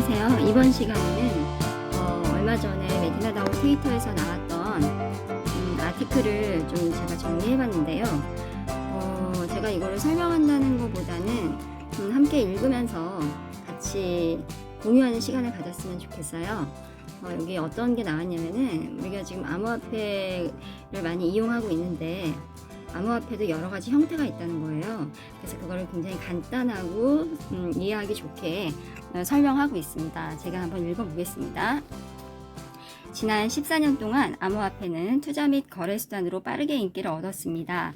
안녕하세요. 이번 시간에는 얼마 전에 메디나다오 트위터에서 나왔던 아티클을 좀 제가 정리해봤는데요. 제가 이거를 설명한다는 것보다는 함께 읽으면서 같이 공유하는 시간을 가졌으면 좋겠어요. 여기 어떤 게 나왔냐면은 우리가 지금 암호화폐를 많이 이용하고 있는데 암호화폐도 여러 가지 형태가 있다는 거예요. 그래서 그거를 굉장히 간단하고 이해하기 좋게 설명하고 있습니다. 제가 한번 읽어보겠습니다. 지난 14년 동안 암호화폐는 투자 및 거래 수단으로 빠르게 인기를 얻었습니다.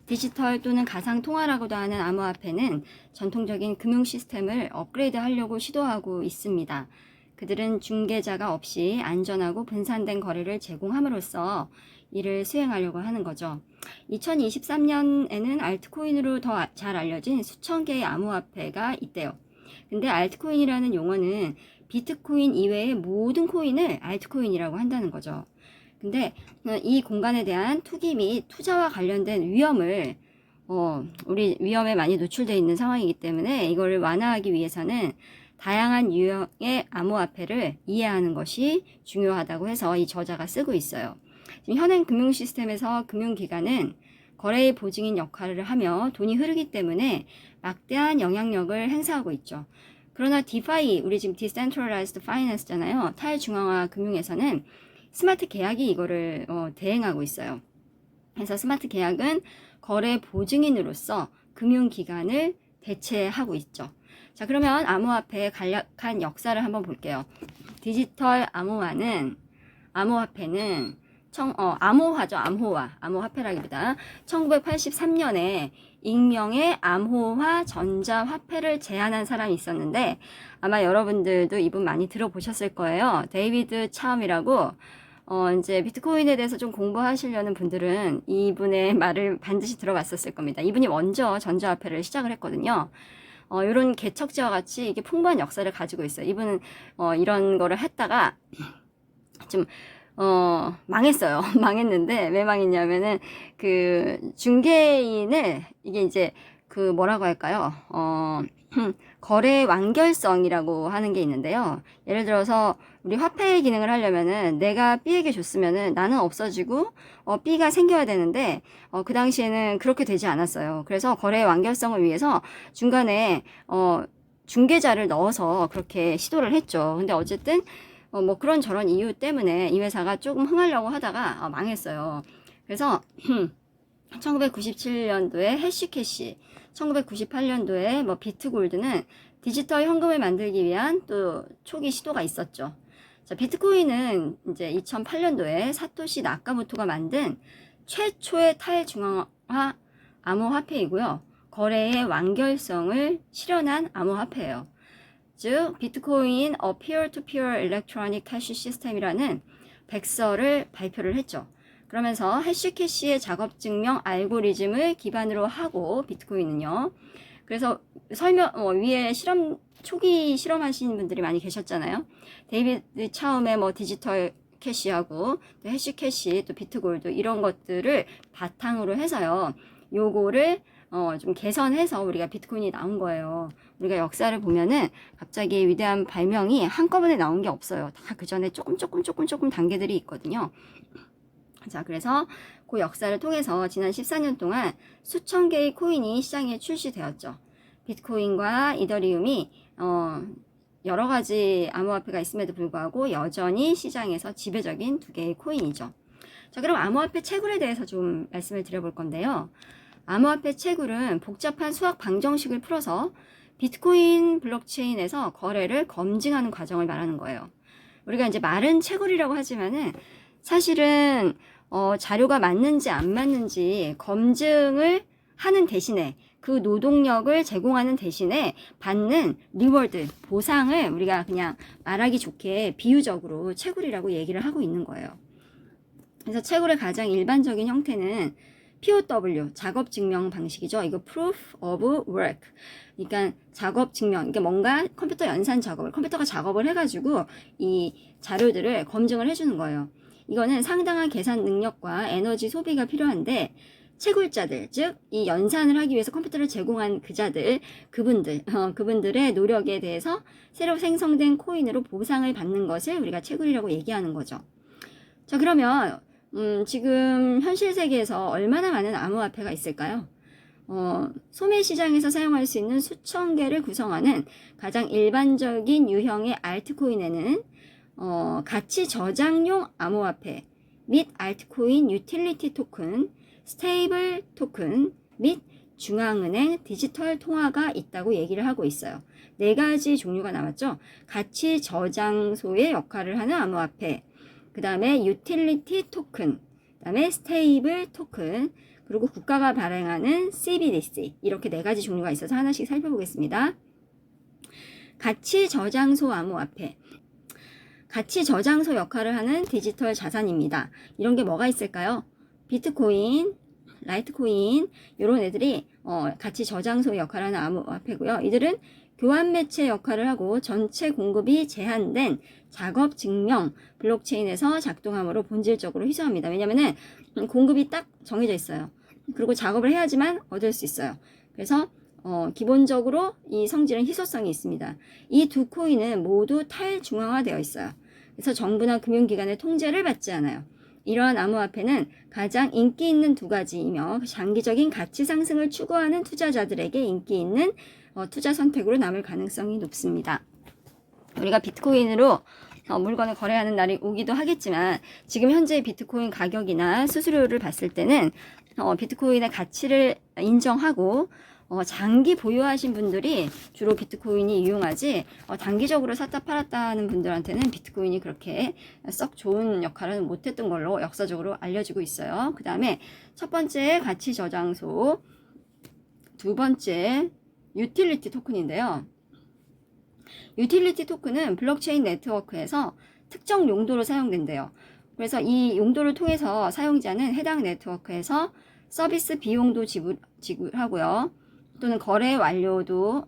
디지털 또는 가상 통화라고도 하는 암호화폐는 전통적인 금융 시스템을 업그레이드 하려고 시도하고 있습니다. 그들은 중개자가 없이 안전하고 분산된 거래를 제공함으로써 이를 수행하려고 하는 거죠. 2023년에는 알트코인으로 더 잘 알려진 수천 개의 암호화폐가 있대요. 근데 알트코인이라는 용어는 비트코인 이외의 모든 코인을 알트코인이라고 한다는 거죠. 근데 이 공간에 대한 투기 및 투자와 관련된 위험을 우리 위험에 많이 노출되어 있는 상황이기 때문에 이거를 완화하기 위해서는 다양한 유형의 암호화폐를 이해하는 것이 중요하다고 해서 이 저자가 쓰고 있어요. 지금 현행 금융 시스템에서 금융기관은 거래의 보증인 역할을 하며 돈이 흐르기 때문에 막대한 영향력을 행사하고 있죠. 그러나 디파이, 우리 지금 Decentralized Finance잖아요. 탈중앙화 금융에서는 스마트 계약이 이거를 대행하고 있어요. 그래서 스마트 계약은 거래 보증인으로서 금융기관을 대체하고 있죠. 자, 그러면 암호화폐의 간략한 역사를 한번 볼게요. 디지털 암호화폐는 암호화죠. 암호화폐라기보다 1983년에 익명의 암호화 전자화폐를 제안한 사람이 있었는데 아마 여러분들도 이분 많이 들어보셨을 거예요. 데이비드 차움이라고 이제 비트코인에 대해서 좀 공부하시려는 분들은 이분의 말을 반드시 들어봤었을 겁니다. 이분이 먼저 전자화폐를 시작을 했거든요. 이런 개척지와 같이 이게 풍부한 역사를 가지고 있어요. 이분은 이런 거를 했다가 좀 망했어요. 망했는데 왜 망했냐면은 그 중개인을 이게 이제 그 뭐라고 할까요? 거래 완결성이라고 하는 게 있는데요. 예를 들어서 우리 화폐의 기능을 하려면은 내가 B에게 줬으면은 나는 없어지고 B가 생겨야 되는데 그 당시에는 그렇게 되지 않았어요. 그래서 거래 완결성을 위해서 중간에 중개자를 넣어서 그렇게 시도를 했죠. 근데 어쨌든 뭐 그런 저런 이유 때문에 이 회사가 조금 흥하려고 하다가 망했어요. 그래서 1997년도에 해시캐시, 1998년도에 뭐 비트골드는 디지털 현금을 만들기 위한 또 초기 시도가 있었죠. 자, 비트코인은 이제 2008년도에 사토시 나카모토가 만든 최초의 탈중앙화 암호화폐이고요. 거래의 완결성을 실현한 암호화폐예요. 즉, 비트코인 Peer-to-Peer Electronic Cash System이라는 백서를 발표를 했죠. 그러면서 해시캐시의 작업 증명 알고리즘을 기반으로 하고 비트코인은요. 그래서 위에 초기 실험하신 분들이 많이 계셨잖아요. 데이비드 차움의 뭐 디지털 캐시하고 또 해시캐시 또 비트골드 이런 것들을 바탕으로 해서요. 요거를 좀 개선해서 우리가 비트코인이 나온 거예요. 우리가 역사를 보면은 갑자기 위대한 발명이 한꺼번에 나온 게 없어요. 다 그 전에 조금 단계들이 있거든요. 자, 그래서 그 역사를 통해서 지난 14년 동안 수천 개의 코인이 시장에 출시되었죠. 비트코인과 이더리움이 여러 가지 암호화폐가 있음에도 불구하고 여전히 시장에서 지배적인 두 개의 코인이죠. 자, 그럼 암호화폐 채굴에 대해서 좀 말씀을 드려볼 건데요. 암호화폐 채굴은 복잡한 수학 방정식을 풀어서 비트코인 블록체인에서 거래를 검증하는 과정을 말하는 거예요. 우리가 이제 말은 채굴이라고 하지만은 사실은 자료가 맞는지 안 맞는지 검증을 하는 대신에 그 노동력을 제공하는 대신에 받는 리워드, 보상을 우리가 그냥 말하기 좋게 비유적으로 채굴이라고 얘기를 하고 있는 거예요. 그래서 채굴의 가장 일반적인 형태는 POW, 작업 증명 방식이죠. 이거 Proof of Work. 그러니까 작업 증명, 그러니까 뭔가 컴퓨터 연산 작업을, 컴퓨터가 작업을 해가지고 이 자료들을 검증을 해주는 거예요. 이거는 상당한 계산 능력과 에너지 소비가 필요한데 채굴자들, 즉 이 연산을 하기 위해서 컴퓨터를 제공한 그분들의 노력에 대해서 새로 생성된 코인으로 보상을 받는 것을 우리가 채굴이라고 얘기하는 거죠. 자, 그러면 지금 현실 세계에서 얼마나 많은 암호화폐가 있을까요? 소매 시장에서 사용할 수 있는 수천 개를 구성하는 가장 일반적인 유형의 알트코인에는 가치 저장용 암호화폐 및 알트코인 유틸리티 토큰, 스테이블 토큰 및 중앙은행 디지털 통화가 있다고 얘기를 하고 있어요. 네 가지 종류가 나왔죠. 가치 저장소의 역할을 하는 암호화폐, 그 다음에 유틸리티 토큰, 그 다음에 스테이블 토큰, 그리고 국가가 발행하는 CBDC, 이렇게 네 가지 종류가 있어서 하나씩 살펴보겠습니다. 가치 저장소 암호화폐. 가치 저장소 역할을 하는 디지털 자산입니다. 이런 게 뭐가 있을까요? 비트코인, 라이트코인, 이런 애들이 가치 저장소 역할을 하는 암호화폐고요. 이들은 교환 매체 역할을 하고 전체 공급이 제한된 작업 증명 블록체인에서 작동함으로 본질적으로 희소합니다. 왜냐면은 공급이 딱 정해져 있어요. 그리고 작업을 해야지만 얻을 수 있어요. 그래서 기본적으로 이 성질은 희소성이 있습니다. 이 두 코인은 모두 탈중앙화되어 있어요. 그래서 정부나 금융기관의 통제를 받지 않아요. 이러한 암호화폐는 가장 인기 있는 두 가지이며 장기적인 가치 상승을 추구하는 투자자들에게 인기 있는 투자 선택으로 남을 가능성이 높습니다. 우리가 비트코인으로 물건을 거래하는 날이 오기도 하겠지만 지금 현재 비트코인 가격이나 수수료를 봤을 때는 비트코인의 가치를 인정하고 장기 보유하신 분들이 주로 비트코인이 유용하지 단기적으로 샀다 팔았다 하는 분들한테는 비트코인이 그렇게 썩 좋은 역할은 못했던 걸로 역사적으로 알려지고 있어요. 그 다음에 첫 번째 가치 저장소, 두 번째 유틸리티 토큰인데요. 유틸리티 토큰은 블록체인 네트워크에서 특정 용도로 사용된대요. 그래서 이 용도를 통해서 사용자는 해당 네트워크에서 서비스 비용도 지불하고요. 또는 거래 완료도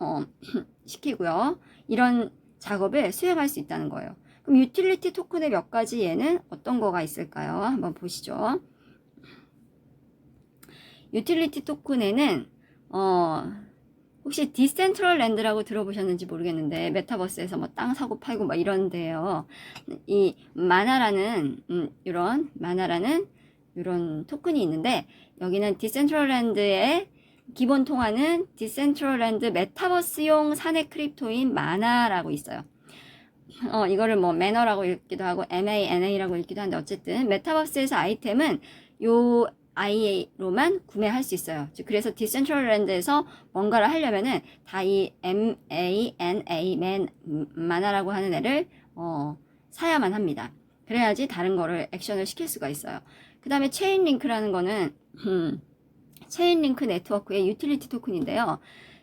시키고요. 이런 작업을 수행할 수 있다는 거예요. 그럼 유틸리티 토큰의 몇 가지 예는 어떤 거가 있을까요? 한번 보시죠. 유틸리티 토큰에는 혹시 디센트럴랜드라고 들어보셨는지 모르겠는데 메타버스에서 뭐 땅 사고 팔고 막 이런데요. 이 마나라는 이런 토큰이 있는데 여기는 디센트럴랜드의 기본 통화는 디센트럴랜드 메타버스용 사내 크립토인 마나라고 있어요. 이거를 뭐 매너라고 읽기도 하고 MANA라고 읽기도 하는데 어쨌든 메타버스에서 아이템은 요 IA로만 구매할 수 있어요. 그래서 디센트럴랜드에서 뭔가를 하려면은 다 이 MANA 마나라고 하는 애를 사야만 합니다. 그래야지 다른 거를 액션을 시킬 수가 있어요. 그 다음에 체인링크라는 거는 체인링크 네트워크의 유틸리티 토큰인데요.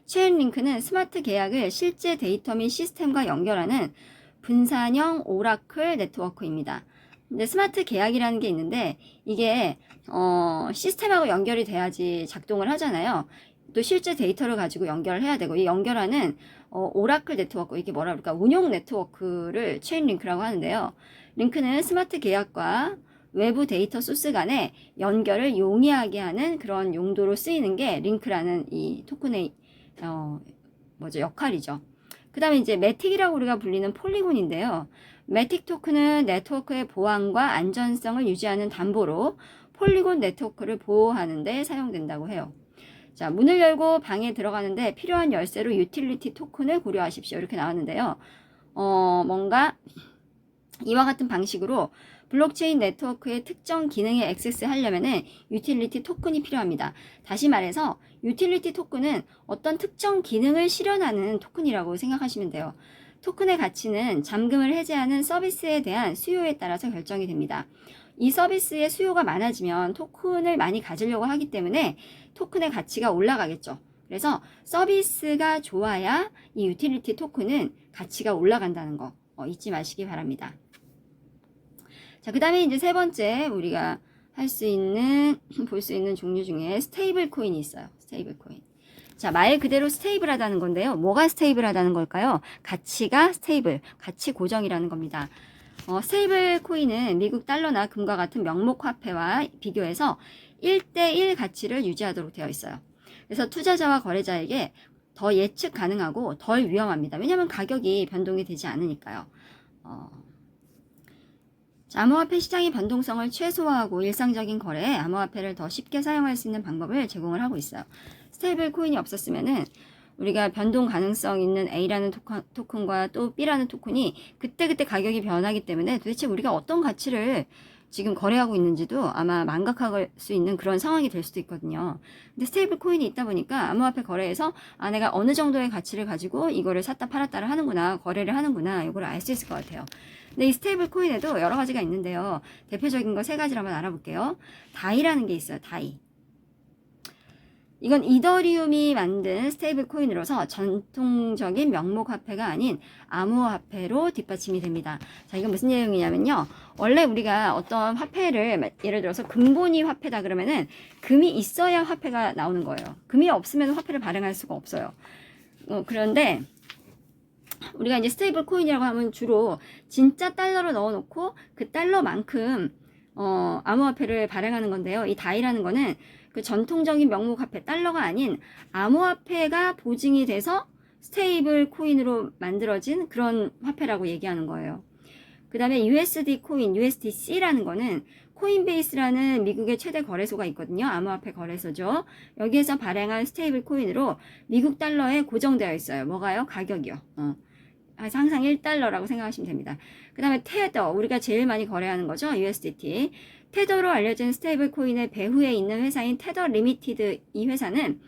체인링크는 스마트 계약을 실제 데이터 및 시스템과 연결하는 분산형 오라클 네트워크입니다. 근데 스마트 계약이라는 게 있는데 이게 시스템하고 연결이 돼야지 작동을 하잖아요. 또 실제 데이터를 가지고 연결을 해야 되고 이 연결하는 오라클 네트워크, 이게 뭐라 그럴까, 운용 네트워크를 체인링크라고 하는데요. 링크는 스마트 계약과 외부 데이터 소스 간의 연결을 용이하게 하는 그런 용도로 쓰이는 게 링크라는 이 토큰의 역할이죠. 그 다음에 이제 매틱이라고 우리가 불리는 폴리곤인데요. 매틱 토큰은 네트워크의 보안과 안전성을 유지하는 담보로 폴리곤 네트워크를 보호하는 데 사용된다고 해요. 자, 문을 열고 방에 들어가는데 필요한 열쇠로 유틸리티 토큰을 고려하십시오. 이렇게 나왔는데요. 뭔가 이와 같은 방식으로 블록체인 네트워크의 특정 기능에 액세스하려면은 유틸리티 토큰이 필요합니다. 다시 말해서 유틸리티 토큰은 어떤 특정 기능을 실현하는 토큰이라고 생각하시면 돼요. 토큰의 가치는 잠금을 해제하는 서비스에 대한 수요에 따라서 결정이 됩니다. 이 서비스의 수요가 많아지면 토큰을 많이 가지려고 하기 때문에 토큰의 가치가 올라가겠죠. 그래서 서비스가 좋아야 이 유틸리티 토큰은 가치가 올라간다는 거 잊지 마시기 바랍니다. 자, 그 다음에 이제 세 번째 우리가 볼 수 있는 종류 중에 스테이블 코인이 있어요. 스테이블 코인. 자, 말 그대로 스테이블하다는 건데요. 뭐가 스테이블하다는 걸까요? 가치가 스테이블, 가치 고정이라는 겁니다. 스테이블 코인은 미국 달러나 금과 같은 명목 화폐와 비교해서 1대1 가치를 유지하도록 되어 있어요. 그래서 투자자와 거래자에게 더 예측 가능하고 덜 위험합니다. 왜냐하면 가격이 변동이 되지 않으니까요. 암호화폐 시장의 변동성을 최소화하고 일상적인 거래에 암호화폐를 더 쉽게 사용할 수 있는 방법을 제공을 하고 있어요. 스테이블 코인이 없었으면은 우리가 변동 가능성 있는 A라는 토큰과 또 B라는 토큰이 그때그때 가격이 변하기 때문에 도대체 우리가 어떤 가치를 지금 거래하고 있는지도 아마 망각할 수 있는 그런 상황이 될 수도 있거든요. 근데 스테이블 코인이 있다 보니까 암호화폐 거래에서 내가 어느 정도의 가치를 가지고 이거를 샀다 팔았다를 하는구나, 거래를 하는구나, 이걸 알 수 있을 것 같아요. 근데 이 스테이블 코인에도 여러 가지가 있는데요. 대표적인 거 3가지를 한번 알아볼게요. 다이라는 게 있어요. 다이. 이건 이더리움이 만든 스테이블 코인으로서 전통적인 명목 화폐가 아닌 암호화폐로 뒷받침이 됩니다. 자, 이건 무슨 내용이냐면요. 원래 우리가 어떤 화폐를 예를 들어서 금본위 화폐다 그러면은 금이 있어야 화폐가 나오는 거예요. 금이 없으면 화폐를 발행할 수가 없어요. 그런데 우리가 이제 스테이블 코인이라고 하면 주로 진짜 달러를 넣어놓고 그 달러만큼 암호화폐를 발행하는 건데요. 이 다이라는 거는 그 전통적인 명목 화폐 달러가 아닌 암호화폐가 보증이 돼서 스테이블 코인으로 만들어진 그런 화폐라고 얘기하는 거예요. 그 다음에 USD 코인, USDC라는 거는 코인베이스라는 미국의 최대 거래소가 있거든요. 암호화폐 거래소죠. 여기에서 발행한 스테이블 코인으로 미국 달러에 고정되어 있어요. 뭐가요? 가격이요. 항상 1달러라고 생각하시면 됩니다. 그 다음에 테더, 우리가 제일 많이 거래하는 거죠. USDT. 테더로 알려진 스테이블 코인의 배후에 있는 회사인 테더 리미티드, 이 회사는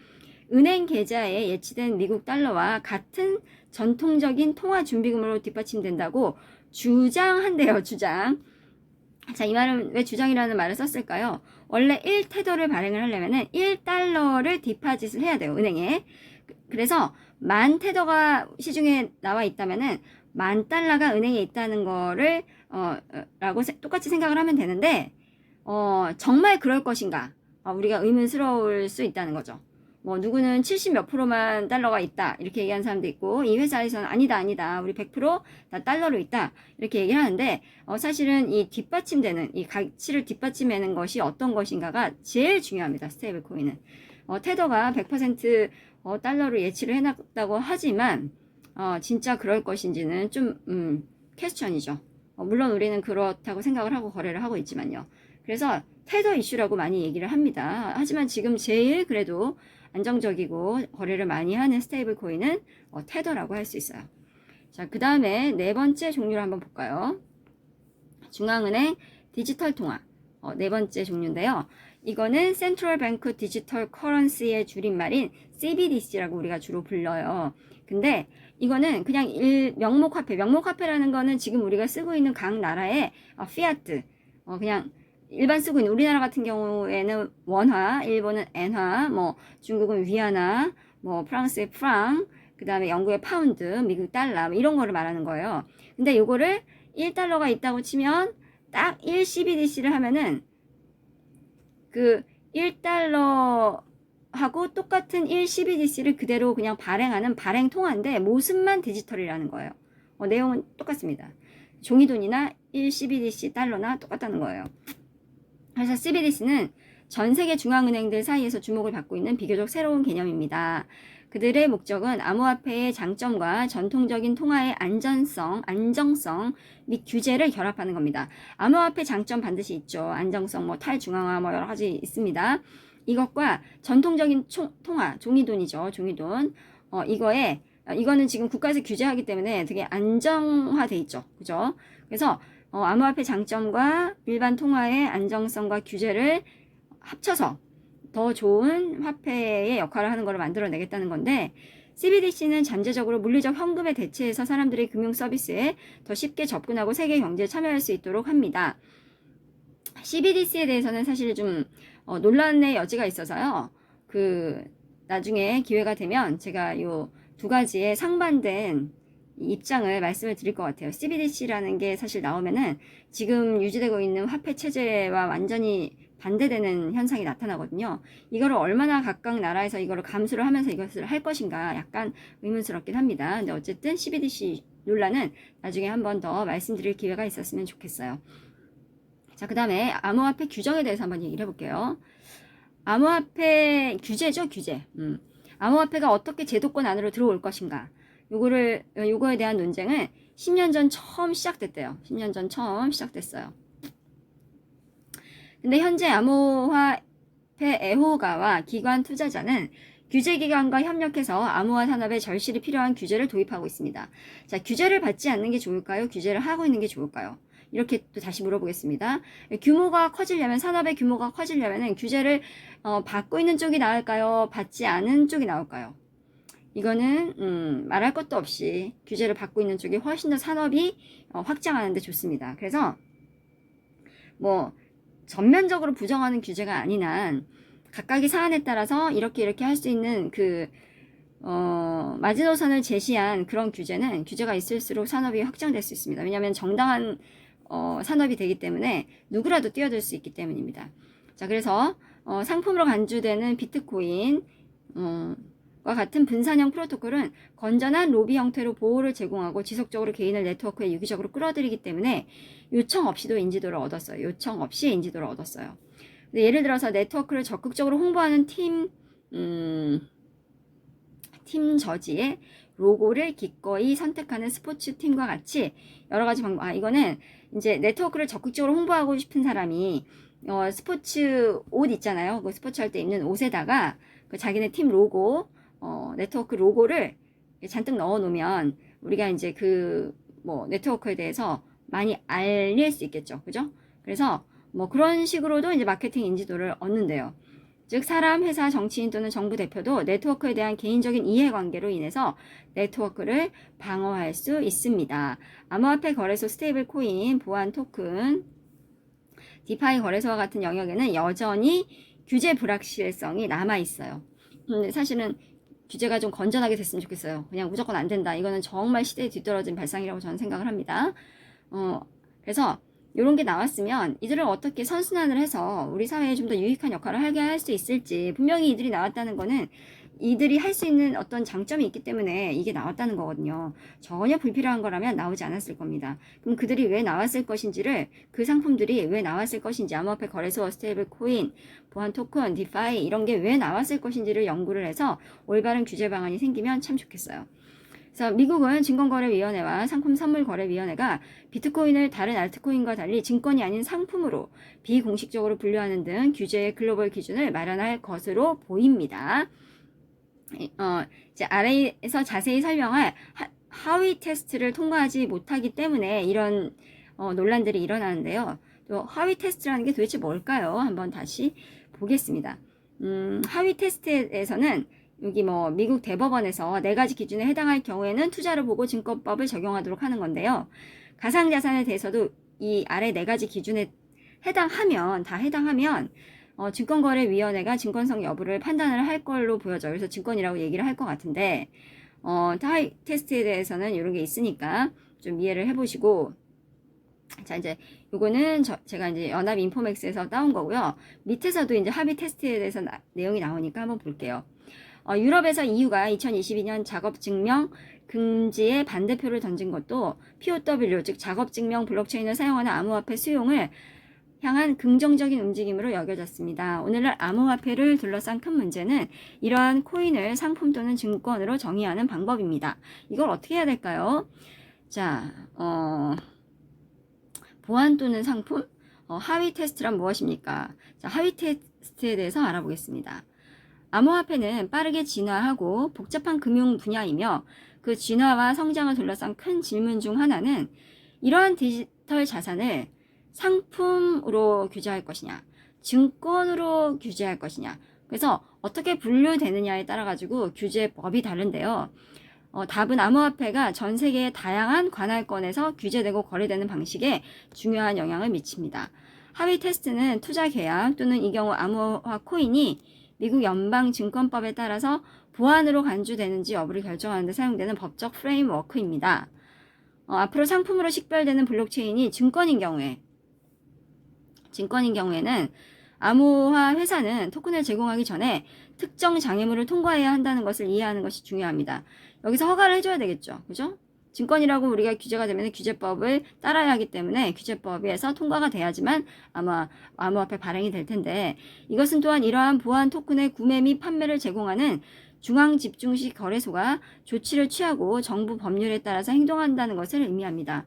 은행 계좌에 예치된 미국 달러와 같은 전통적인 통화 준비금으로 뒷받침된다고 주장한대요. 주장. 자, 이 말은 왜 주장이라는 말을 썼을까요? 원래 1테더를 발행을 하려면은 1달러를 디파짓을 해야 돼요. 은행에. 그래서 10,000테더가 시중에 나와 있다면은 10,000달러가 은행에 있다는 거를 라고 똑같이 생각을 하면 되는데 정말 그럴 것인가? 우리가 의문스러울 수 있다는 거죠. 뭐 누구는 70 몇 프로만 달러가 있다 이렇게 얘기하는 사람도 있고, 이 회사에서는 아니다 우리 100%다 달러로 있다 이렇게 얘기를 하는데, 사실은 이 뒷받침되는 이 가치를 뒷받침하는 것이 어떤 것인가가 제일 중요합니다. 스테이블 코인은 테더가 100% 달러로 예치를 해놨다고 하지만 진짜 그럴 것인지는 좀 퀘스천이죠. 물론 우리는 그렇다고 생각을 하고 거래를 하고 있지만요. 그래서 테더 이슈라고 많이 얘기를 합니다. 하지만 지금 제일 그래도 안정적이고 거래를 많이 하는 스테이블 코인은 테더라고 할 수 있어요. 자, 그 다음에 4번째 종류를 한번 볼까요? 중앙은행 디지털 통화. 4번째 종류인데요. 이거는 센트럴 뱅크 디지털 커런시의 줄임말인 CBDC라고 우리가 주로 불러요. 근데 이거는 그냥 명목 화폐, 명목 화폐라는 거는 지금 우리가 쓰고 있는 각 나라의 피아트, 그냥 일반 쓰고 있는, 우리나라 같은 경우에는 원화, 일본은 엔화, 뭐 중국은 위안화, 뭐 프랑스의 프랑, 그 다음에 영국의 파운드, 미국 달러, 뭐 이런 거를 말하는 거예요. 근데 요거를 1달러가 있다고 치면 딱 1 CBDC를 하면은 그 1달러하고 똑같은 1 CBDC를 그대로 그냥 발행하는 발행 통화인데 모습만 디지털이라는 거예요. 내용은 똑같습니다. 종이돈이나 1 CBDC 달러나 똑같다는 거예요. 그래서 CBDC는 전 세계 중앙은행들 사이에서 주목을 받고 있는 비교적 새로운 개념입니다. 그들의 목적은 암호화폐의 장점과 전통적인 통화의 안정성 및 규제를 결합하는 겁니다. 암호화폐 장점 반드시 있죠. 안정성, 뭐 탈중앙화, 뭐 여러 가지 있습니다. 이것과 전통적인 통화, 종이돈이죠. 종이돈. 이거는 지금 국가에서 규제하기 때문에 되게 안정화돼 있죠. 그죠? 그래서 암호화폐 장점과 일반 통화의 안정성과 규제를 합쳐서 더 좋은 화폐의 역할을 하는 것을 만들어내겠다는 건데, CBDC는 잠재적으로 물리적 현금에 대체해서 사람들이 금융 서비스에 더 쉽게 접근하고 세계 경제에 참여할 수 있도록 합니다. CBDC에 대해서는 사실 좀 논란의 여지가 있어서요. 나중에 기회가 되면 제가 요 2가지의 상반된 입장을 말씀을 드릴 것 같아요. CBDC라는 게 사실 나오면은 지금 유지되고 있는 화폐 체제와 완전히 반대되는 현상이 나타나거든요. 이거를 얼마나 각각 나라에서 이거를 감수를 하면서 이것을 할 것인가 약간 의문스럽긴 합니다. 근데 어쨌든 CBDC 논란은 나중에 한 번 더 말씀드릴 기회가 있었으면 좋겠어요. 자, 그 다음에 암호화폐 규정에 대해서 한번 얘기를 해볼게요. 암호화폐 규제죠, 규제. 암호화폐가 어떻게 제도권 안으로 들어올 것인가. 요거에 대한 논쟁은 10년 전 처음 시작됐대요. 10년 전 처음 시작됐어요. 근데 현재 암호화폐 애호가와 기관 투자자는 규제기관과 협력해서 암호화 산업에 절실히 필요한 규제를 도입하고 있습니다. 자, 규제를 받지 않는 게 좋을까요? 규제를 하고 있는 게 좋을까요? 이렇게 또 다시 물어보겠습니다. 규모가 커지려면, 산업의 규모가 커지려면 받고 있는 쪽이 나을까요? 받지 않은 쪽이 나을까요? 이거는 말할 것도 없이 규제를 받고 있는 쪽이 훨씬 더 산업이 확장하는 데 좋습니다. 그래서 뭐 전면적으로 부정하는 규제가 아닌 한 각각의 사안에 따라서 이렇게 할 수 있는 마지노선을 제시한 그런 규제가 있을수록 산업이 확장될 수 있습니다. 왜냐하면 정당한 산업이 되기 때문에 누구라도 뛰어들 수 있기 때문입니다. 자, 그래서 상품으로 간주되는 비트코인 과 같은 분산형 프로토콜은 건전한 로비 형태로 보호를 제공하고 지속적으로 개인을 네트워크에 유기적으로 끌어들이기 때문에 요청 없이도 인지도를 얻었어요. 요청 없이 인지도를 얻었어요. 예를 들어서 네트워크를 적극적으로 홍보하는 팀 저지의 로고를 기꺼이 선택하는 스포츠 팀과 같이 여러 가지 방법. 이거는 이제 네트워크를 적극적으로 홍보하고 싶은 사람이 스포츠 옷 있잖아요. 그 스포츠 할 때 입는 옷에다가 그 자기네 팀 로고, 네트워크 로고를 잔뜩 넣어 놓으면 우리가 이제 네트워크에 대해서 많이 알릴 수 있겠죠. 그죠? 그래서 그런 식으로도 이제 마케팅 인지도를 얻는데요. 즉, 사람, 회사, 정치인 또는 정부 대표도 네트워크에 대한 개인적인 이해관계로 인해서 네트워크를 방어할 수 있습니다. 암호화폐 거래소, 스테이블 코인, 보안 토큰, 디파이 거래소와 같은 영역에는 여전히 규제 불확실성이 남아있어요. 근데 사실은 규제가 좀 건전하게 됐으면 좋겠어요. 그냥 무조건 안 된다. 이거는 정말 시대에 뒤떨어진 발상이라고 저는 생각을 합니다. 그래서 이런 게 나왔으면 이들을 어떻게 선순환을 해서 우리 사회에 좀 더 유익한 역할을 하게 할 수 있을지, 분명히 이들이 나왔다는 거는 이들이 할 수 있는 어떤 장점이 있기 때문에 이게 나왔다는 거거든요. 전혀 불필요한 거라면 나오지 않았을 겁니다. 그럼 그들이 왜 나왔을 것인지를, 그 상품들이 왜 나왔을 것인지, 암호화폐 거래소, 스테이블 코인, 보안 토큰, 디파이 이런 게 왜 나왔을 것인지를 연구를 해서 올바른 규제 방안이 생기면 참 좋겠어요. 그래서 미국은 증권거래위원회와 상품선물거래위원회가 비트코인을 다른 알트코인과 달리 증권이 아닌 상품으로 비공식적으로 분류하는 등 규제의 글로벌 기준을 마련할 것으로 보입니다. 이제 아래에서 자세히 설명할 하위 테스트를 통과하지 못하기 때문에 이런 논란들이 일어나는데요. 또 하위 테스트라는 게 도대체 뭘까요? 한번 다시 보겠습니다. 하위 테스트에서는 여기 미국 대법원에서 4가지 기준에 해당할 경우에는 투자를 보고 증권법을 적용하도록 하는 건데요. 가상자산에 대해서도 이 아래 4가지 기준에 해당하면 증권거래위원회가 증권성 여부를 판단을 할 걸로 보여져요. 그래서 증권이라고 얘기를 할 것 같은데 하위 테스트에 대해서는 이런 게 있으니까 좀 이해를 해보시고, 자, 이제 요거는 제가 이제 연합 인포맥스에서 따온 거고요. 밑에서도 이제 합의 테스트에 대해서 내용이 나오니까 한번 볼게요. 유럽에서 EU가 2022년 작업증명 금지에 반대표를 던진 것도 POW, 즉 작업증명 블록체인을 사용하는 암호화폐 수용을 향한 긍정적인 움직임으로 여겨졌습니다. 오늘날 암호화폐를 둘러싼 큰 문제는 이러한 코인을 상품 또는 증권으로 정의하는 방법입니다. 이걸 어떻게 해야 될까요? 자, 보안 또는 상품? 하위 테스트란 무엇입니까? 자, 하위 테스트에 대해서 알아보겠습니다. 암호화폐는 빠르게 진화하고 복잡한 금융 분야이며 그 진화와 성장을 둘러싼 큰 질문 중 하나는 이러한 디지털 자산을 상품으로 규제할 것이냐, 증권으로 규제할 것이냐. 그래서 어떻게 분류되느냐에 따라 가지고 규제법이 다른데요. 답은 암호화폐가 전 세계의 다양한 관할권에서 규제되고 거래되는 방식에 중요한 영향을 미칩니다. 하위 테스트는 투자 계약 또는 이 경우 암호화 코인이 미국 연방증권법에 따라서 보안으로 간주되는지 여부를 결정하는 데 사용되는 법적 프레임워크입니다. 앞으로 상품으로 식별되는 블록체인이 증권인 경우에는 암호화 회사는 토큰을 제공하기 전에 특정 장애물을 통과해야 한다는 것을 이해하는 것이 중요합니다. 여기서 허가를 해줘야 되겠죠. 그죠? 증권이라고 우리가 규제가 되면 규제법을 따라야 하기 때문에 규제법에서 통과가 돼야지만 아마 암호화폐 발행이 될 텐데, 이것은 또한 이러한 보안 토큰의 구매 및 판매를 제공하는 중앙집중식 거래소가 조치를 취하고 정부 법률에 따라서 행동한다는 것을 의미합니다.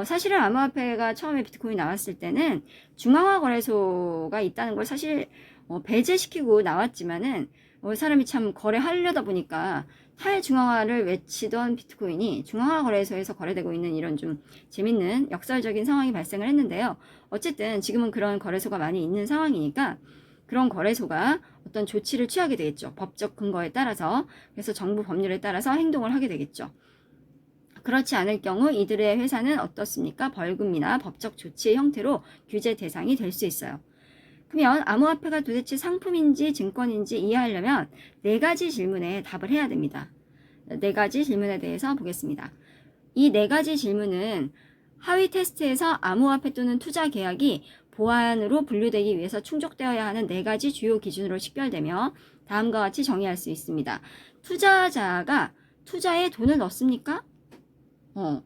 사실은 암호화폐가 처음에 비트코인 나왔을 때는 중앙화 거래소가 있다는 걸 사실 배제시키고 나왔지만은 사람이 참 거래하려다 보니까 탈중앙화를 외치던 비트코인이 중앙화 거래소에서 거래되고 있는 이런 좀 재밌는 역설적인 상황이 발생을 했는데요. 어쨌든 지금은 그런 거래소가 많이 있는 상황이니까 그런 거래소가 어떤 조치를 취하게 되겠죠. 법적 근거에 따라서. 그래서 정부 법률에 따라서 행동을 하게 되겠죠. 그렇지 않을 경우 이들의 회사는 어떻습니까? 벌금이나 법적 조치의 형태로 규제 대상이 될 수 있어요. 그러면 암호화폐가 도대체 상품인지 증권인지 이해하려면 4가지 질문에 답을 해야 됩니다. 4가지 질문에 대해서 보겠습니다. 이 4가지 질문은 하위 테스트에서 암호화폐 또는 투자 계약이 보안으로 분류되기 위해서 충족되어야 하는 4가지 주요 기준으로 식별되며 다음과 같이 정의할 수 있습니다. 투자자가 투자에 돈을 넣습니까?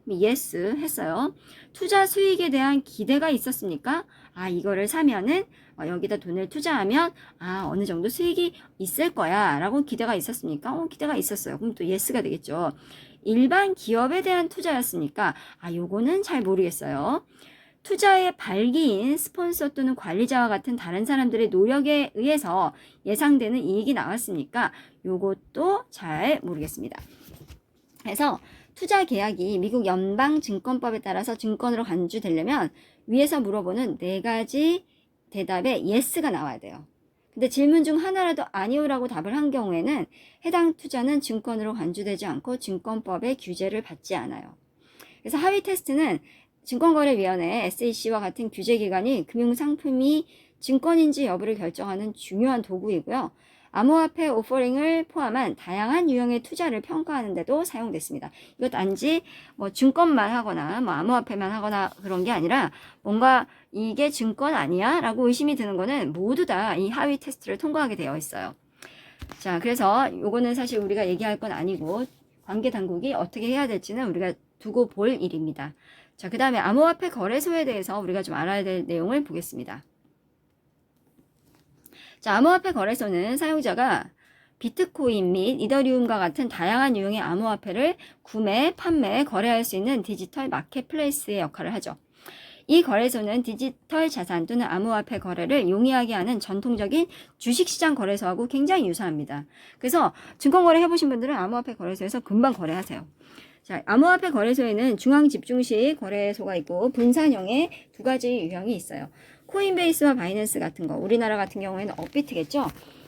yes 했어요. 투자 수익에 대한 기대가 있었습니까? 이거를 사면은 여기다 돈을 투자하면 어느 정도 수익이 있을 거야 라고 기대가 있었습니까? 기대가 있었어요. 그럼 또 yes가 되겠죠. 일반 기업에 대한 투자였습니까? 요거는 잘 모르겠어요. 투자의 발기인 스폰서 또는 관리자와 같은 다른 사람들의 노력에 의해서 예상되는 이익이 나왔습니까? 요것도 잘 모르겠습니다. 그래서 투자 계약이 미국 연방증권법에 따라서 증권으로 간주되려면 위에서 물어보는 4가지 대답에 yes가 나와야 돼요. 근데 질문 중 하나라도 아니오라고 답을 한 경우에는 해당 투자는 증권으로 간주되지 않고 증권법의 규제를 받지 않아요. 그래서 하위 테스트는 증권거래위원회 SEC와 같은 규제기관이 금융상품이 증권인지 여부를 결정하는 중요한 도구이고요. 암호화폐 오퍼링을 포함한 다양한 유형의 투자를 평가하는 데도 사용됐습니다. 이것 단지 증권만 하거나 암호화폐만 하거나 그런 게 아니라 뭔가 이게 증권 아니야? 라고 의심이 드는 거는 모두 다 이 하위 테스트를 통과하게 되어 있어요. 자, 그래서 요거는 사실 우리가 얘기할 건 아니고 관계 당국이 어떻게 해야 될지는 우리가 두고 볼 일입니다. 자, 그 다음에 암호화폐 거래소에 대해서 우리가 좀 알아야 될 내용을 보겠습니다. 자, 암호화폐 거래소는 사용자가 비트코인 및 이더리움과 같은 다양한 유형의 암호화폐를 구매, 판매, 거래할 수 있는 디지털 마켓플레이스의 역할을 하죠. 이 거래소는 디지털 자산 또는 암호화폐 거래를 용이하게 하는 전통적인 주식시장 거래소하고 굉장히 유사합니다. 그래서 증권거래 해보신 분들은 암호화폐 거래소에서 금방 거래하세요. 자, 암호화폐 거래소에는 중앙집중식 거래소가 있고 분산형의 2가지 유형이 있어요. 코인베이스와 바이낸스 같은 거, 우리나라 같은 경우에는 업비트겠죠.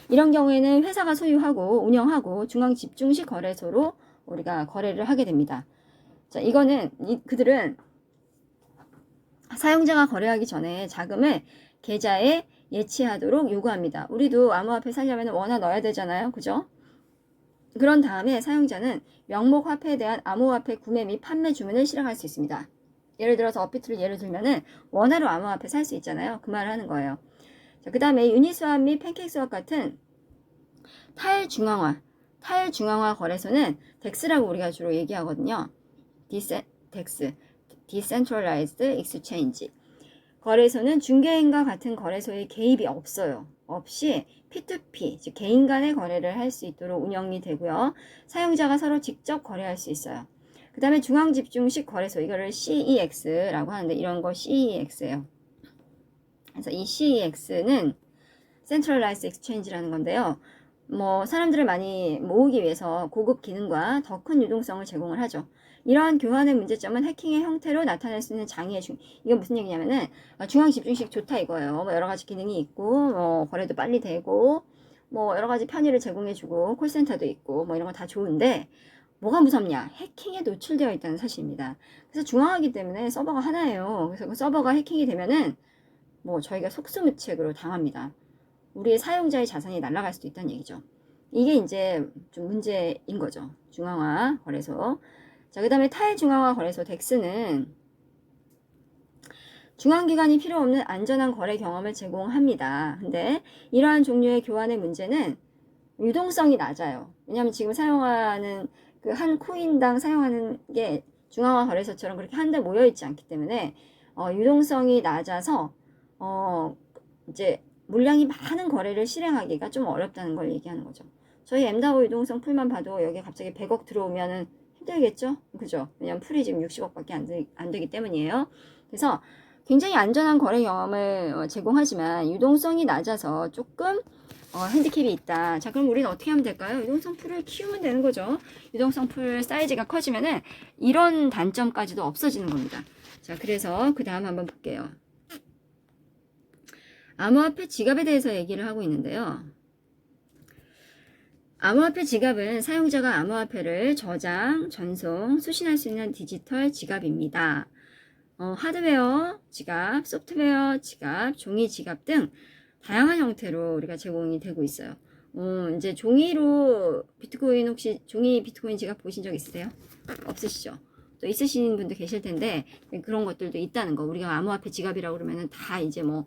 이런 경우에는 회사가 소유하고 운영하고 중앙집중식 거래소로 우리가 거래를 하게 됩니다. 자, 이거는 그들은 사용자가 거래하기 전에 자금을 계좌에 예치하도록 요구합니다. 우리도 암호화폐 사려면 원화 넣어야 되잖아요. 그죠? 그런 다음에 사용자는 명목 화폐에 대한 암호화폐 구매 및 판매 주문을 실행할 수 있습니다. 예를 들어서 업비트를 예를 들면은 원화로 암호화폐 살 수 있잖아요. 그 말을 하는 거예요. 자, 그 다음에 유니스왑 및 팬케이크스왑 같은 탈중앙화 거래소는 DEX라고 우리가 주로 얘기하거든요. DEX, Decentralized Exchange. 거래소는 중개인과 같은 거래소의 개입이 없이 P2P, 즉 개인 간의 거래를 할 수 있도록 운영이 되고요. 사용자가 서로 직접 거래할 수 있어요. 그 다음에 중앙집중식 거래소, 이거를 CEX라고 하는데 이런 거 CEX예요. 그래서 이 CEX는 Centralized Exchange라는 건데요. 사람들을 많이 모으기 위해서 고급 기능과 더 큰 유동성을 제공을 하죠. 이러한 교환의 문제점은 해킹의 형태로 나타날 수 있는 장애의 이게 무슨 얘기냐면은 중앙집중식 좋다 이거예요. 여러 가지 기능이 있고 거래도 빨리 되고 여러 가지 편의를 제공해주고 콜센터도 있고 이런 거 다 좋은데 뭐가 무섭냐? 해킹에 노출되어 있다는 사실입니다. 그래서 중앙화기 때문에 서버가 하나예요. 그래서 그 서버가 해킹이 되면은 저희가 속수무책으로 당합니다. 우리의 사용자의 자산이 날아갈 수도 있다는 얘기죠. 이게 이제 좀 문제인 거죠. 중앙화 거래소. 자, 그 다음에 탈중앙화 거래소 DEX는 중앙기관이 필요 없는 안전한 거래 경험을 제공합니다. 근데 이러한 종류의 교환의 문제는 유동성이 낮아요. 왜냐하면 지금 사용하는 그 한 코인당 사용하는 게 중앙화 거래소처럼 그렇게 한데 모여 있지 않기 때문에 유동성이 낮아서 이제 물량이 많은 거래를 실행하기가 좀 어렵다는 걸 얘기하는 거죠. 저희 엠다오 유동성 풀만 봐도 여기에 갑자기 100억 들어오면은 힘들겠죠? 그죠? 왜냐면 풀이 지금 60억밖에 안 되기 때문이에요. 그래서 굉장히 안전한 거래 경험을 제공하지만 유동성이 낮아서 조금 핸디캡이 있다. 자, 그럼 우리는 어떻게 하면 될까요? 유동성 풀을 키우면 되는 거죠. 유동성 풀 사이즈가 커지면은 이런 단점까지도 없어지는 겁니다. 자, 그래서 그 다음 한번 볼게요. 암호화폐 지갑에 대해서 얘기를 하고 있는데요. 암호화폐 지갑은 사용자가 암호화폐를 저장, 전송, 수신할 수 있는 디지털 지갑입니다. 하드웨어 지갑, 소프트웨어 지갑, 종이 지갑 등 다양한 형태로 우리가 제공이 되고 있어요. 이제 종이로 비트코인 혹시 종이 비트코인 지갑 보신 적 있으세요? 없으시죠? 또 있으신 분도 계실 텐데 그런 것들도 있다는 거. 우리가 암호화폐 지갑이라고 그러면은 다 이제 뭐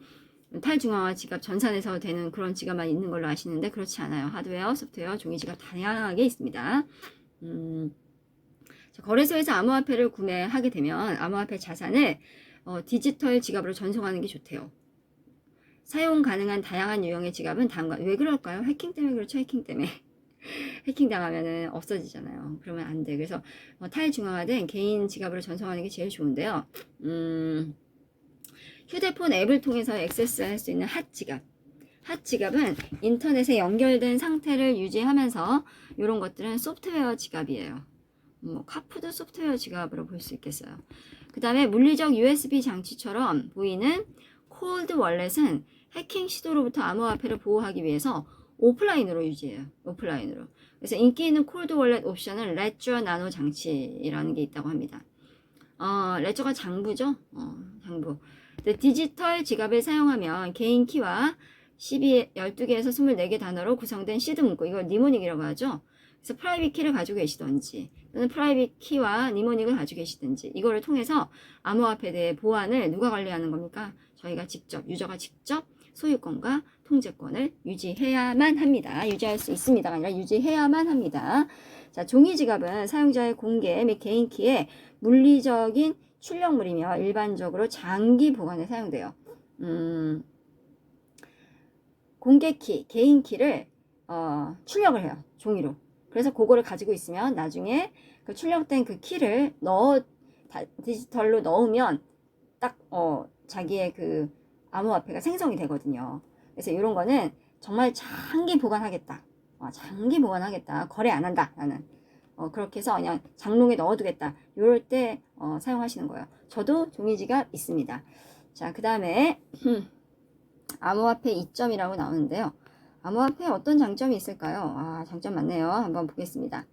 탈중앙화 지갑 전산에서 되는 그런 지갑만 있는 걸로 아시는데 그렇지 않아요. 하드웨어, 소프트웨어, 종이 지갑 다양하게 있습니다. 거래소에서 암호화폐를 구매하게 되면 암호화폐 자산을 디지털 지갑으로 전송하는 게 좋대요. 사용 가능한 다양한 유형의 지갑은 다음과 왜 그럴까요? 해킹 때문에 그렇죠. 해킹 때문에 해킹 당하면은 없어지잖아요. 그러면 안 돼. 그래서 탈중앙화된 개인 지갑으로 전송하는 게 제일 좋은데요. 휴대폰 앱을 통해서 액세스할 수 있는 핫지갑. 핫지갑은 인터넷에 연결된 상태를 유지하면서 이런 것들은 소프트웨어 지갑이에요. 카푸드 소프트웨어 지갑으로 볼 수 있겠어요. 그 다음에 물리적 USB 장치처럼 보이는 콜드 월렛은 해킹 시도로부터 암호화폐를 보호하기 위해서 오프라인으로 유지해요. 오프라인으로. 그래서 인기 있는 콜드 월렛 옵션은 레저 나노 장치라는 게 있다고 합니다. 레저가 장부죠? 장부. 디지털 지갑을 사용하면 개인 키와 12개에서 24개 단어로 구성된 시드 문구, 이걸 니모닉이라고 하죠. 그래서 프라이빗 키를 가지고 계시던지 또는 프라이빗 키와 니모닉을 가지고 계시든지 이거를 통해서 암호화폐에 대해 보안을 누가 관리하는 겁니까? 저희가 직접, 유저가 직접 소유권과 통제권을 유지해야만 합니다. 유지할 수 있습니다가 아니라 유지해야만 합니다. 자, 종이 지갑은 사용자의 공개 및 개인 키에 물리적인 출력물이며 일반적으로 장기 보관에 사용돼요. 공개 키, 개인 키를 출력을 해요. 종이로. 그래서 그거를 가지고 있으면 나중에 그 출력된 그 키를 디지털로 넣으면 딱 자기의 그 암호화폐가 생성이 되거든요. 그래서 이런 거는 정말 장기 보관하겠다. 장기 보관하겠다. 거래 안 한다. 나는. 그렇게 해서 그냥 장롱에 넣어두겠다. 이럴 때 사용하시는 거예요. 저도 종이지갑 있습니다. 자, 그 다음에 암호화폐 이점이라고 나오는데요. 암호화폐에 어떤 장점이 있을까요? 장점 많네요. 한번 보겠습니다.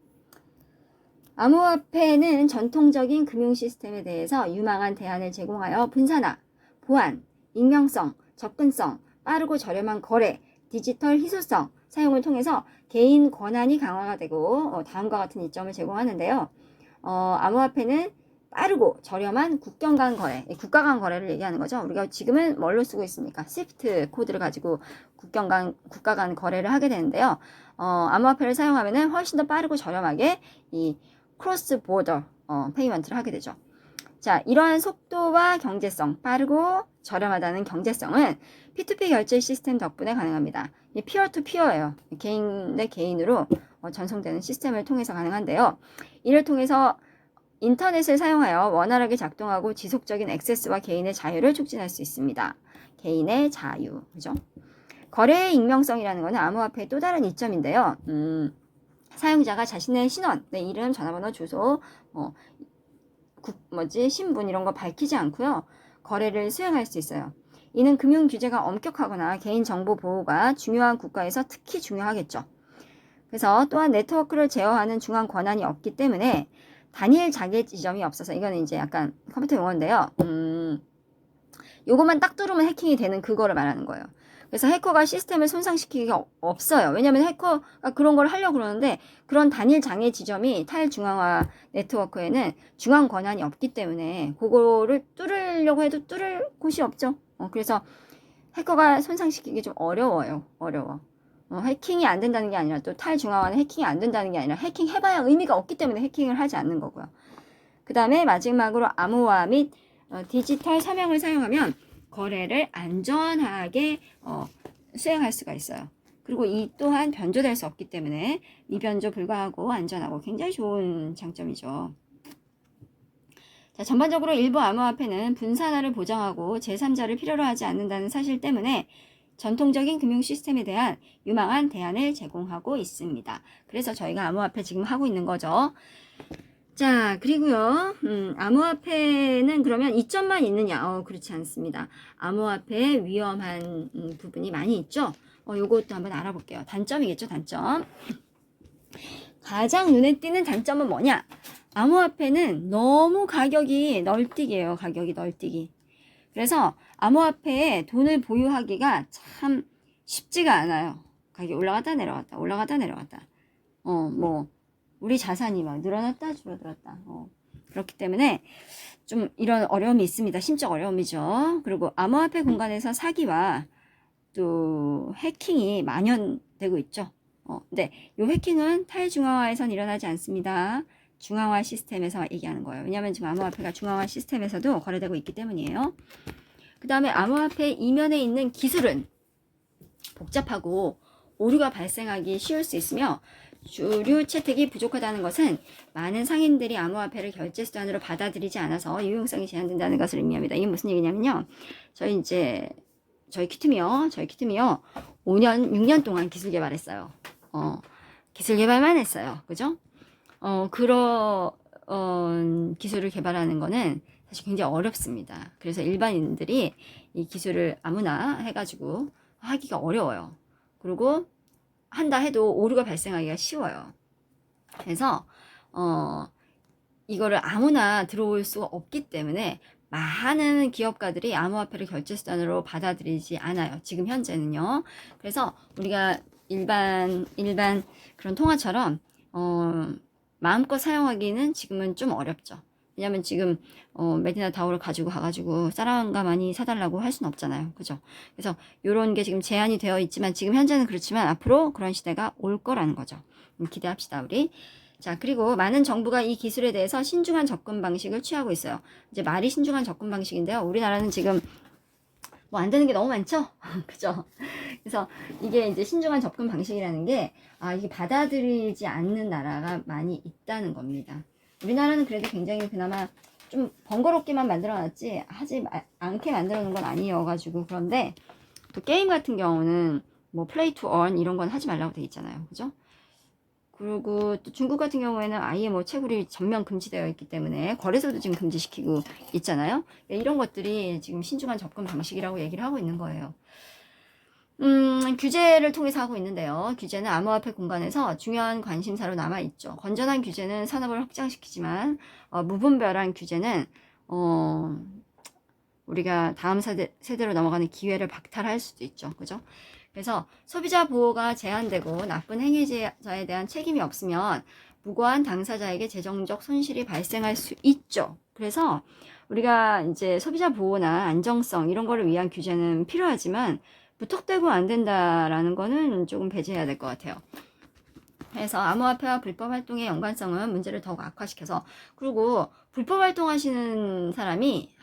암호화폐는 전통적인 금융 시스템에 대해서 유망한 대안을 제공하여 분산화, 보안, 익명성, 접근성, 빠르고 저렴한 거래, 디지털 희소성, 사용을 통해서 개인 권한이 강화가 되고 다음과 같은 이점을 제공하는데요. 암호화폐는 빠르고 저렴한 국경 간 거래, 국가 간 거래를 얘기하는 거죠. 우리가 지금은 뭘로 쓰고 있습니까? 스위프트 코드를 가지고 국가 간 거래를 하게 되는데요. 암호화폐를 사용하면은 훨씬 더 빠르고 저렴하게 이 크로스 보더 페이먼트를 하게 되죠. 자, 이러한 속도와 경제성, 빠르고 저렴하다는 경제성은 P2P 결제 시스템 덕분에 가능합니다. 피어 투 피어예요. 개인 대 개인으로 전송되는 시스템을 통해서 가능한데요. 이를 통해서 인터넷을 사용하여 원활하게 작동하고 지속적인 액세스와 개인의 자유를 촉진할 수 있습니다. 개인의 자유, 그죠? 거래의 익명성이라는 것은 암호화폐의 또 다른 이점인데요. 사용자가 자신의 신원, 내 이름, 전화번호, 주소, 신분 이런 거 밝히지 않고요. 거래를 수행할 수 있어요. 이는 금융 규제가 엄격하거나 개인정보 보호가 중요한 국가에서 특히 중요하겠죠. 그래서 또한 네트워크를 제어하는 중앙 권한이 없기 때문에 단일 자계 지점이 없어서 이거는 이제 약간 컴퓨터 용어인데요. 요것만 딱 뚫으면 해킹이 되는 그거를 말하는 거예요. 그래서 해커가 시스템을 손상시키기가 없어요. 왜냐하면 해커가 그런 걸 하려고 그러는데 그런 단일 장애 지점이 탈중앙화 네트워크에는 중앙 권한이 없기 때문에 그거를 뚫으려고 해도 뚫을 곳이 없죠. 그래서 해커가 손상시키기 좀 어려워요. 해킹이 안 된다는 게 아니라 또 탈중앙화는 해킹이 안 된다는 게 아니라 해킹 해봐야 의미가 없기 때문에 해킹을 하지 않는 거고요. 그 다음에 마지막으로 암호화 및 디지털 서명을 사용하면 거래를 안전하게 수행할 수가 있어요. 그리고 이 또한 변조될 수 없기 때문에 미변조 불가하고 안전하고 굉장히 좋은 장점이죠. 자, 전반적으로 일부 암호화폐는 분산화를 보장하고 제3자를 필요로 하지 않는다는 사실 때문에 전통적인 금융 시스템에 대한 유망한 대안을 제공하고 있습니다. 그래서 저희가 암호화폐 지금 하고 있는 거죠. 자, 그리고요, 암호화폐는 그러면 이점만 있느냐? 그렇지 않습니다. 암호화폐에 위험한 부분이 많이 있죠. 요것도 한번 알아볼게요. 단점이겠죠, 단점. 가장 눈에 띄는 단점은 뭐냐? 암호화폐는 너무 가격이 널뛰기예요. 가격이 널뛰기. 그래서 암호화폐에 돈을 보유하기가 참 쉽지가 않아요. 가격이 올라갔다 내려갔다, 올라갔다 내려갔다. 뭐 우리 자산이 막 늘어났다 줄어들었다. 그렇기 때문에 좀 이런 어려움이 있습니다. 심적 어려움이죠. 그리고 암호화폐 공간에서 사기와 또 해킹이 만연되고 있죠. 근데 이 해킹은 탈중앙화에선 일어나지 않습니다. 중앙화 시스템에서 얘기하는 거예요. 왜냐하면 지금 암호화폐가 중앙화 시스템에서도 거래되고 있기 때문이에요. 그 다음에 암호화폐 이면에 있는 기술은 복잡하고 오류가 발생하기 쉬울 수 있으며 주류 채택이 부족하다는 것은 많은 상인들이 암호화폐를 결제 수단으로 받아들이지 않아서 유용성이 제한된다는 것을 의미합니다. 이게 무슨 얘기냐면요. 저희 키트미어 5년, 6년 동안 기술 개발했어요. 기술 개발만 했어요. 그죠? 그런 기술을 개발하는 거는 사실 굉장히 어렵습니다. 그래서 일반인들이 이 기술을 아무나 해가지고 하기가 어려워요. 그리고 한다 해도 오류가 발생하기가 쉬워요. 그래서 이거를 아무나 들어올 수가 없기 때문에 많은 기업가들이 암호화폐를 결제 수단으로 받아들이지 않아요. 지금 현재는요. 그래서 우리가 일반 그런 통화처럼 마음껏 사용하기는 지금은 좀 어렵죠. 왜냐면 지금 메디나 다오를 가지고 가가지고 사람과 많이 사달라고 할 수는 없잖아요. 그죠? 그래서 이런 게 지금 제한이 되어 있지만 지금 현재는 그렇지만 앞으로 그런 시대가 올 거라는 거죠. 기대합시다 우리. 자, 그리고 많은 정부가 이 기술에 대해서 신중한 접근 방식을 취하고 있어요. 이제 말이 신중한 접근 방식인데요. 우리나라는 지금 뭐 안 되는 게 너무 많죠? 그죠? 그래서 이게 이제 신중한 접근 방식이라는 게 이게 받아들이지 않는 나라가 많이 있다는 겁니다. 우리나라는 그래도 굉장히 그나마 좀 번거롭게만 만들어놨지 하지 않게 만들어 놓은 건 아니어가지고. 그런데 또 게임 같은 경우는 뭐 플레이 투 earn 이런 건 하지 말라고 돼 있잖아요. 그죠? 그리고 또 중국 같은 경우에는 아예 뭐 채굴이 전면 금지되어 있기 때문에 거래소도 지금 금지시키고 있잖아요. 이런 것들이 지금 신중한 접근 방식이라고 얘기를 하고 있는 거예요. 규제를 통해서 하고 있는데요. 규제는 암호화폐 공간에서 중요한 관심사로 남아있죠. 건전한 규제는 산업을 확장시키지만 무분별한 규제는 우리가 다음 세대로 넘어가는 기회를 박탈할 수도 있죠. 그죠? 그래서 소비자 보호가 제한되고 나쁜 행위자에 대한 책임이 없으면 무고한 당사자에게 재정적 손실이 발생할 수 있죠. 그래서 우리가 이제 소비자 보호나 안정성 이런 거를 위한 규제는 필요하지만 무턱대고 안 된다라는 거는 조금 배제해야 될 것 같아요. 그래서 암호화폐와 불법 활동의 연관성은 문제를 더욱 악화시켜서, 그리고 불법 활동하시는 사람이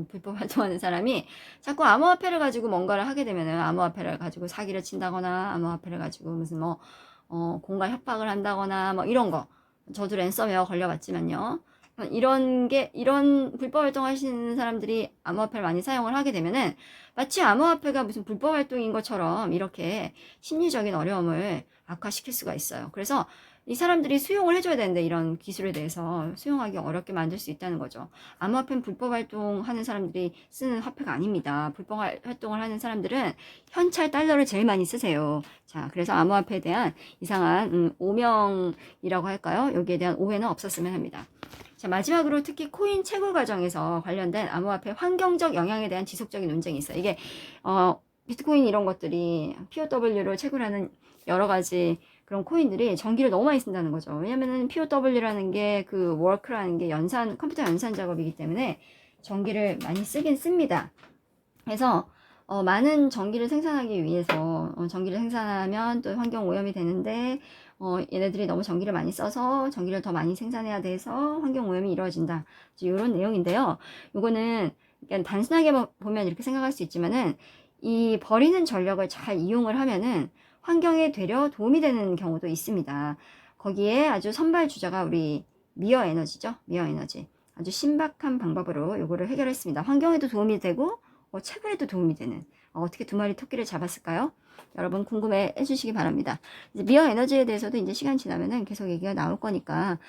불법 활동하는 사람이 자꾸 암호화폐를 가지고 뭔가를 하게 되면은 암호화폐를 가지고 사기를 친다거나 암호화폐를 가지고 무슨 공갈 협박을 한다거나 이런 거, 저도 랜섬웨어 걸려봤지만요. 이런 불법 활동하시는 사람들이 암호화폐를 많이 사용을 하게 되면은 마치 암호화폐가 무슨 불법 활동인 것처럼 이렇게 심리적인 어려움을 악화시킬 수가 있어요. 그래서 이 사람들이 수용을 해줘야 되는데 이런 기술에 대해서 수용하기 어렵게 만들 수 있다는 거죠. 암호화폐는 불법 활동하는 사람들이 쓰는 화폐가 아닙니다. 불법 활동을 하는 사람들은 현찰 달러를 제일 많이 쓰세요. 자, 그래서 암호화폐에 대한 이상한 오명이라고 할까요? 여기에 대한 오해는 없었으면 합니다. 자, 마지막으로 특히 코인 채굴 과정에서 관련된 암호화폐 환경적 영향에 대한 지속적인 논쟁이 있어요. 이게 비트코인 이런 것들이 POW로 채굴하는 여러 가지 그런 코인들이 전기를 너무 많이 쓴다는 거죠. 왜냐면은 POW라는 게 그 워크라는 게 컴퓨터 연산 작업이기 때문에 전기를 많이 쓰긴 씁니다. 그래서 많은 전기를 생산하기 위해서 전기를 생산하면 또 환경 오염이 되는데 얘네들이 너무 전기를 많이 써서 전기를 더 많이 생산해야 돼서 환경오염이 이루어진다. 이런 내용인데요. 이거는 그냥 단순하게 보면 이렇게 생각할 수 있지만은 이 버리는 전력을 잘 이용을 하면은 환경에 되려 도움이 되는 경우도 있습니다. 거기에 아주 선발 주자가 우리 미어 에너지죠. 미어 에너지. 아주 신박한 방법으로 요거를 해결했습니다. 환경에도 도움이 되고 채굴에도 도움이 되는 어떻게 두 마리 토끼를 잡았을까요? 여러분 궁금해 해주시기 바랍니다. 이제 미어 에너지에 대해서도 이제 시간 지나면은 계속 얘기가 나올 거니까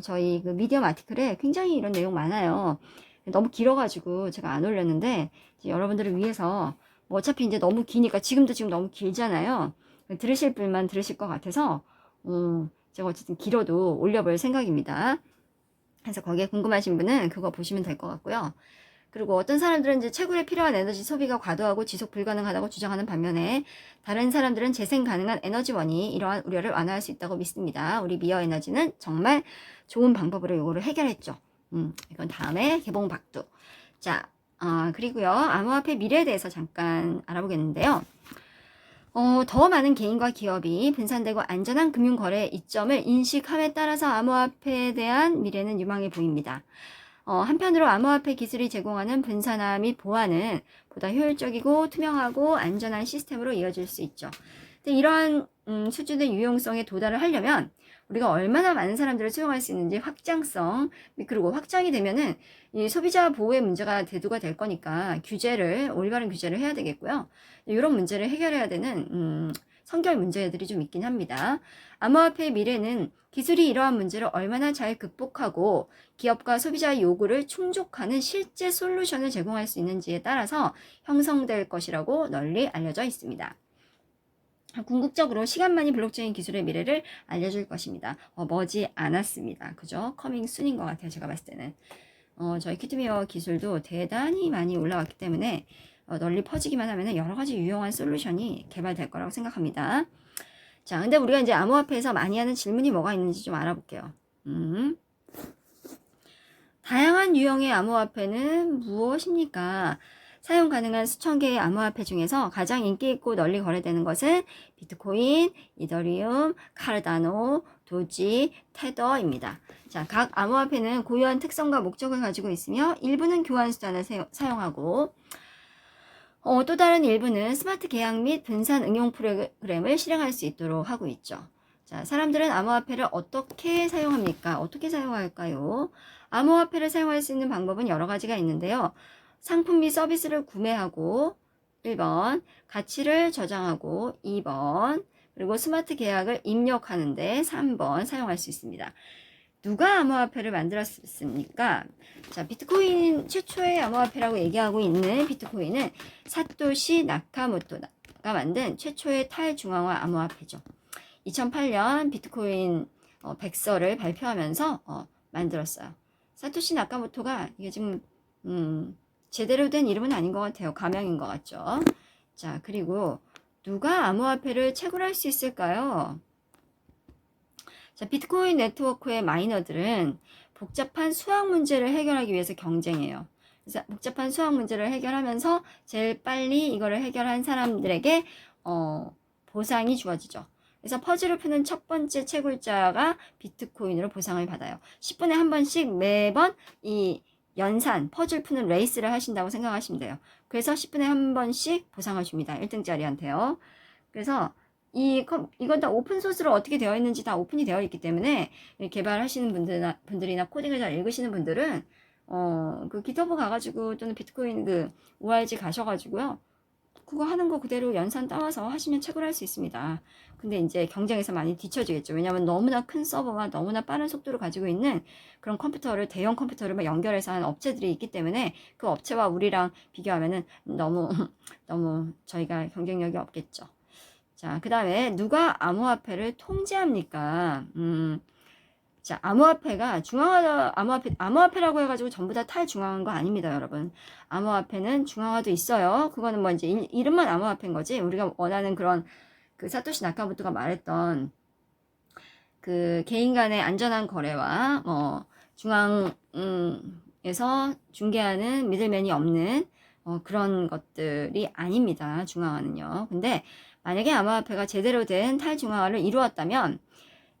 저희 그 미디엄 아티클에 굉장히 이런 내용 많아요. 너무 길어가지고 제가 안 올렸는데 여러분들을 위해서 뭐 어차피 이제 너무 기니까 지금 너무 길잖아요. 들으실 분만 들으실 것 같아서 제가 어쨌든 길어도 올려볼 생각입니다. 그래서 거기에 궁금하신 분은 그거 보시면 될 것 같고요. 그리고 어떤 사람들은 이제 채굴에 필요한 에너지 소비가 과도하고 지속 불가능하다고 주장하는 반면에 다른 사람들은 재생 가능한 에너지원이 이러한 우려를 완화할 수 있다고 믿습니다. 우리 미어 에너지는 정말 좋은 방법으로 이거를 해결했죠. 이건 다음에 개봉박두. 자, 그리고요. 암호화폐 미래에 대해서 잠깐 알아보겠는데요. 더 많은 개인과 기업이 분산되고 안전한 금융거래의 이점을 인식함에 따라서 암호화폐에 대한 미래는 유망해 보입니다. 한편으로 암호화폐 기술이 제공하는 분산화 및 보안은 보다 효율적이고 투명하고 안전한 시스템으로 이어질 수 있죠. 근데 이러한 수준의 유용성에 도달을 하려면 우리가 얼마나 많은 사람들을 수용할 수 있는지 확장성, 그리고 확장이 되면은 이 소비자 보호의 문제가 대두가 될 거니까 올바른 규제를 해야 되겠고요. 이런 문제를 해결해야 되는 선결 문제들이 좀 있긴 합니다. 암호화폐의 미래는 기술이 이러한 문제를 얼마나 잘 극복하고 기업과 소비자의 요구를 충족하는 실제 솔루션을 제공할 수 있는지에 따라서 형성될 것이라고 널리 알려져 있습니다. 궁극적으로 시간만이 블록체인 기술의 미래를 알려줄 것입니다. 머지 않았습니다. 그죠? 커밍 순인 것 같아요. 제가 봤을 때는. 저희 키트미어 기술도 대단히 많이 올라왔기 때문에 널리 퍼지기만 하면 여러 가지 유용한 솔루션이 개발될 거라고 생각합니다. 자, 근데 우리가 이제 암호화폐에서 많이 하는 질문이 뭐가 있는지 좀 알아볼게요. 다양한 유형의 암호화폐는 무엇입니까? 사용 가능한 수천 개의 암호화폐 중에서 가장 인기 있고 널리 거래되는 것은 비트코인, 이더리움, 카르다노, 도지, 테더입니다. 자, 각 암호화폐는 고유한 특성과 목적을 가지고 있으며 일부는 교환 수단을 사용하고 또 다른 일부는 스마트 계약 및 분산 응용 프로그램을 실행할 수 있도록 하고 있죠. 자, 사람들은 암호화폐를 어떻게 사용합니까? 어떻게 사용할까요? 암호화폐를 사용할 수 있는 방법은 여러 가지가 있는데요. 상품 및 서비스를 구매하고 1번, 가치를 저장하고 2번, 그리고 스마트 계약을 입력하는데 3번 사용할 수 있습니다. 누가 암호화폐를 만들었습니까? 자, 비트코인 최초의 암호화폐라고 얘기하고 있는 비트코인은 사토시 나카모토가 만든 최초의 탈중앙화 암호화폐죠. 2008년 비트코인 백서를 발표하면서 만들었어요. 사토시 나카모토가 이게 지금 제대로 된 이름은 아닌 것 같아요. 가명인 것 같죠. 자, 그리고 누가 암호화폐를 채굴할 수 있을까요? 자, 비트코인 네트워크의 마이너들은 복잡한 수학 문제를 해결하기 위해서 경쟁해요. 그래서 복잡한 수학 문제를 해결하면서 제일 빨리 이거를 해결한 사람들에게 보상이 주어지죠. 그래서 퍼즐을 푸는 첫 번째 채굴자가 비트코인으로 보상을 받아요. 10분에 한 번씩 매번 이 연산, 퍼즐 푸는 레이스를 하신다고 생각하시면 돼요. 그래서 10분에 한 번씩 보상을 줍니다. 1등짜리한테요. 그래서 이건 다 오픈소스로 어떻게 되어 있는지 다 오픈이 되어 있기 때문에 개발하시는 분들이나 코딩을 잘 읽으시는 분들은 그 기터브 가가지고 또는 비트코인 그 ORG 가셔가지고요. 그거 하는 거 그대로 연산 따와서 하시면 채굴할 수 있습니다. 근데 이제 경쟁에서 많이 뒤처지겠죠. 왜냐하면 너무나 큰 서버와 너무나 빠른 속도를 가지고 있는 그런 대형 컴퓨터를 막 연결해서 하는 업체들이 있기 때문에 그 업체와 우리랑 비교하면은 너무 저희가 경쟁력이 없겠죠. 자, 그 다음에 누가 암호화폐를 통제합니까? 자, 암호화폐가 암호화폐라고 해가지고 전부 다 탈중앙한 거 아닙니다, 여러분. 암호화폐는 중앙화도 있어요. 그거는 뭐 이제 이름만 암호화폐인 거지. 우리가 원하는 그런 그 사토시 나카모토가 말했던 그 개인 간의 안전한 거래와 중앙에서 중개하는 미들맨이 없는 그런 것들이 아닙니다. 중앙화는요. 근데 만약에 암호화폐가 제대로 된 탈중앙화를 이루었다면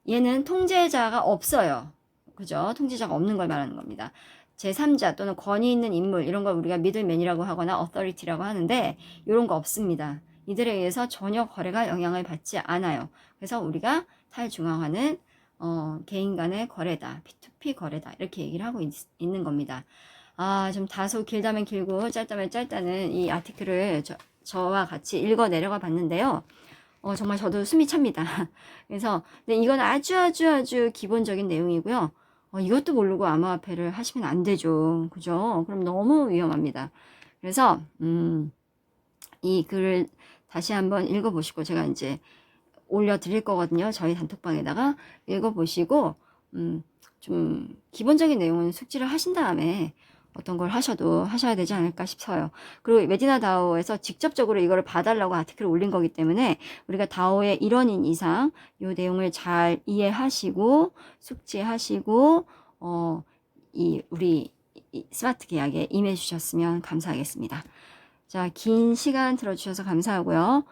얘는 통제자가 없어요. 그죠? 통제자가 없는 걸 말하는 겁니다. 제3자 또는 권위 있는 인물 이런 걸 우리가 미들맨이라고 하거나 어서리티라고 하는데 이런 거 없습니다. 이들에 의해서 전혀 거래가 영향을 받지 않아요. 그래서 우리가 탈중앙화는 개인 간의 거래다. P2P 거래다. 이렇게 얘기를 하고 있는 겁니다. 좀 다소 길다면 길고 짧다면 짧다는 이 아티클을 저와 같이 읽어 내려가 봤는데요. 정말 저도 숨이 찹니다. 그래서 근데 이건 아주 기본적인 내용이고요. 이것도 모르고 암호화폐를 하시면 안 되죠. 그죠? 그럼 너무 위험합니다. 그래서 이 글을 다시 한번 읽어보시고 제가 이제 올려드릴 거거든요. 저희 단톡방에다가 읽어보시고 좀 기본적인 내용은 숙지를 하신 다음에 어떤 걸 하셔야 되지 않을까 싶어요. 그리고 메디나 다오에서 직접적으로 이거를 봐달라고 아티클을 올린 거기 때문에 우리가 다오의 일원인 이상 이 내용을 잘 이해하시고 숙지하시고 우리 스마트 계약에 임해 주셨으면 감사하겠습니다. 자, 긴 시간 들어주셔서 감사하고요.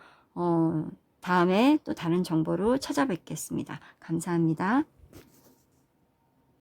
다음에 또 다른 정보로 찾아뵙겠습니다. 감사합니다.